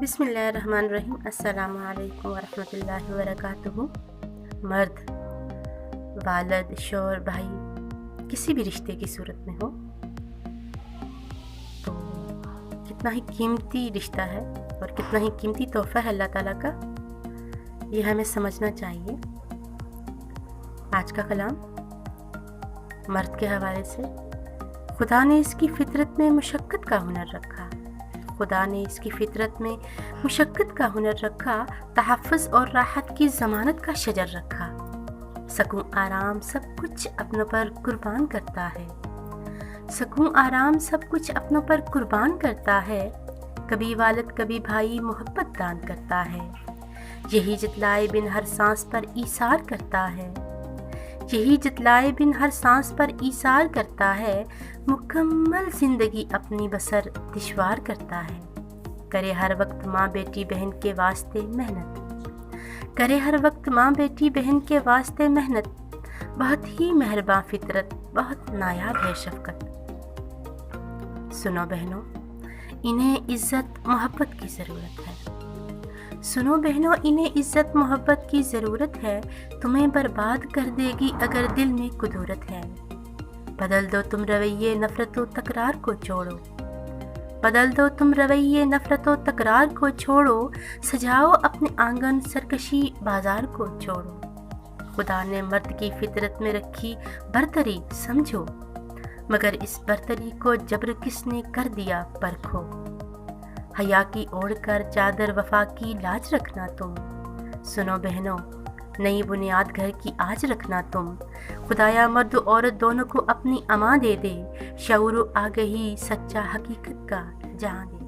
बिस्मिल्लाहिर्रहमानिर्रहीम। अस्सलामु अलैकुम वरहमतुल्लाहि वबरकातुहू। मर्द, वालिद, शौहर, भाई किसी भी रिश्ते की सूरत में हो तो कितना ही कीमती रिश्ता है और कितना ही कीमती तोहफ़ा है अल्लाह ताला का, ये हमें समझना चाहिए। आज का कलाम मर्द के हवाले से। खुदा ने इसकी फ़ितरत में मुशक्क़त का हुनर रखा। खुदा ने इसकी फ़ितरत में मुशक्क़त का हुनर रखा, तहफ़्फ़ुज़ और राहत की ज़मानत का शजर रखा। सकून आराम सब कुछ अपनों पर कुर्बान करता है। सकून आराम सब कुछ अपनों पर कुर्बान करता है। कभी वालिद कभी भाई मोहब्बत दान करता है। यही जितलाए बिन हर सांस पर ईसार करता है। यही जितलाए बिन हर सांस पर ईसार करता है। मुकम्मल ज़िंदगी अपनी बसर दुश्वार करता है। करे हर वक्त माँ बेटी बहन के वास्ते मेहनत। करे हर वक्त माँ बेटी बहन के वास्ते मेहनत। बहुत ही मेहरबान फितरत, बहुत नायाब है शफ़क़त। सुनो बहनों, इन्हें इज़्ज़त मोहब्बत की ज़रूरत है। सुनो बहनों, इन्हें इज़्ज़त मोहब्बत की ज़रूरत है। तुम्हें बर्बाद कर देगी अगर दिल में कुदूरत है। बदल दो तुम रवैये नफ़रतों तकरार को छोड़ो। बदल दो तुम रवैये नफ़रतों तकरार को छोड़ो। सजाओ अपने आंगन सरकशी बाजार को छोड़ो। खुदा ने मर्द की फ़ितरत में रखी बरतरी समझो, मगर इस बरतरी को जबर किसने कर दिया परखो। हया की ओढ़ कर चादर वफा की लाज रखना तुम। सुनो बहनों, नई बुनियाद घर की आज रखना तुम। खुदाया मर्द औरत दोनों को अपनी अमा दे दे। शऊर आ गई सच्चा हकीकत का जहाँ दे।